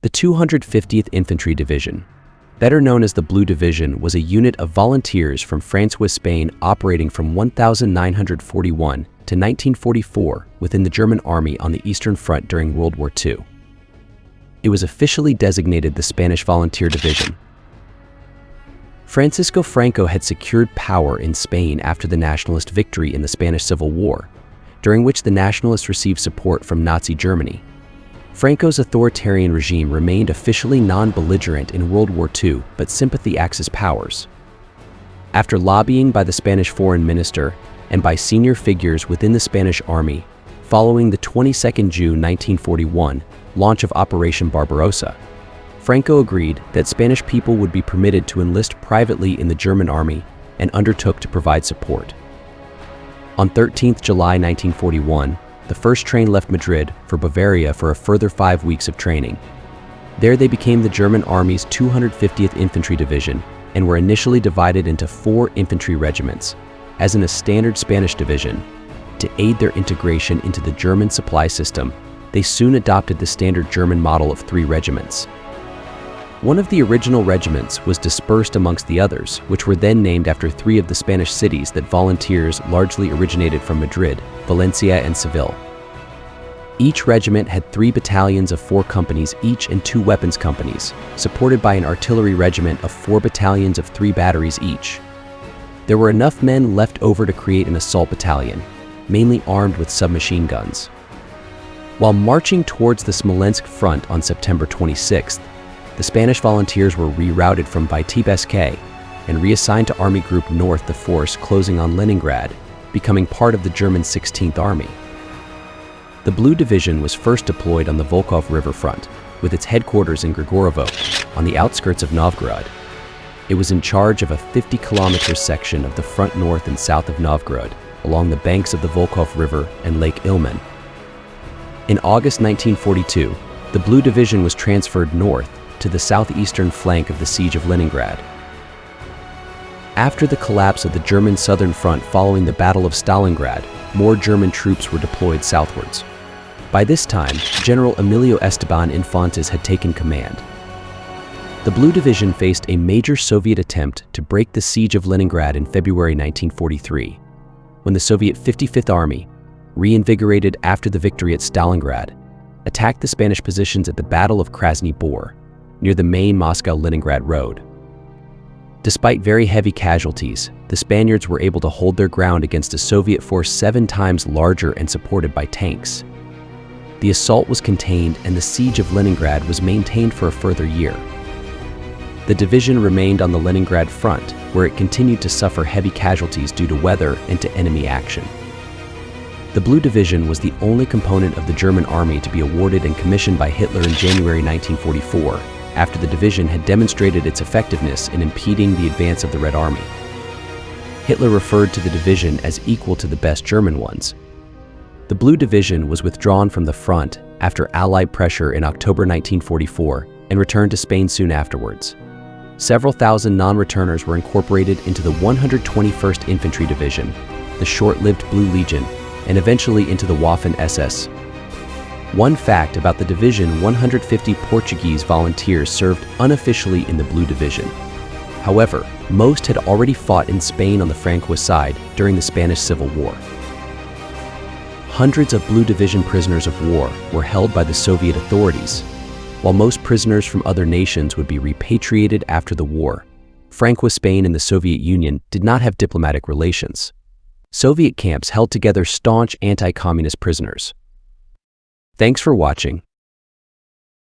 The 250th Infantry Division, better known as the Blue Division, was a unit of volunteers from Francois, Spain, operating from 1941 to 1944 within the German Army on the Eastern Front during World War II. It was officially designated the Spanish Volunteer Division. Francisco Franco had secured power in Spain after the nationalist victory in the Spanish Civil War, during which the nationalists received support from Nazi Germany. Franco's authoritarian regime remained officially non-belligerent in World War II, but sympathy Axis powers. After lobbying by the Spanish foreign minister and by senior figures within the Spanish army, following the 22nd June 1941 launch of Operation Barbarossa, Franco agreed that Spanish people would be permitted to enlist privately in the German army and undertook to provide support. On 13 July 1941, the first train left Madrid for Bavaria for a further 5 weeks of training. There they became the German Army's 250th Infantry Division and were initially divided into 4 infantry regiments, as in a standard Spanish division. To aid their integration into the German supply system, they soon adopted the standard German model of 3 regiments. One of the original regiments was dispersed amongst the others, which were then named after 3 of the Spanish cities that volunteers largely originated from: Madrid, Valencia, and Seville. Each regiment had 3 battalions of 4 companies each and 2 weapons companies, supported by an artillery regiment of 4 battalions of 3 batteries each. There were enough men left over to create an assault battalion, mainly armed with submachine guns. While marching towards the Smolensk front on September 26th, the Spanish volunteers were rerouted from Vitebsk and reassigned to Army Group North, the force closing on Leningrad, becoming part of the German 16th Army. The Blue Division was first deployed on the Volkhov River front, with its headquarters in Grigorovo, on the outskirts of Novgorod. It was in charge of a 50-kilometer section of the front north and south of Novgorod, along the banks of the Volkhov River and Lake Ilmen. In August 1942, the Blue Division was transferred north to the southeastern flank of the siege of Leningrad. After the collapse of the German Southern Front following the Battle of Stalingrad, more German troops were deployed southwards. By this time, General Emilio Esteban Infantes had taken command. The Blue Division faced a major Soviet attempt to break the siege of Leningrad in February 1943, when the Soviet 55th Army, reinvigorated after the victory at Stalingrad, attacked the Spanish positions at the Battle of Krasny Bor, near the main Moscow-Leningrad road. Despite very heavy casualties, the Spaniards were able to hold their ground against a Soviet force 7 times larger and supported by tanks. The assault was contained and the siege of Leningrad was maintained for a further year. The division remained on the Leningrad front, where it continued to suffer heavy casualties due to weather and to enemy action. The Blue Division was the only component of the German army to be awarded and commissioned by Hitler in January 1944, after the division had demonstrated its effectiveness in impeding the advance of the Red Army. Hitler referred to the division as equal to the best German ones. The Blue Division was withdrawn from the front after Allied pressure in October 1944 and returned to Spain soon afterwards. Several thousand non-returners were incorporated into the 121st Infantry Division, the short-lived Blue Legion, and eventually into the Waffen SS. One fact about the division: 150 Portuguese volunteers served unofficially in the Blue Division. However, most had already fought in Spain on the Francoist side during the Spanish Civil War. Hundreds of Blue Division prisoners of war were held by the Soviet authorities. While most prisoners from other nations would be repatriated after the war, Francoist Spain and the Soviet Union did not have diplomatic relations. Soviet camps held together staunch anti-communist prisoners. Thanks for watching.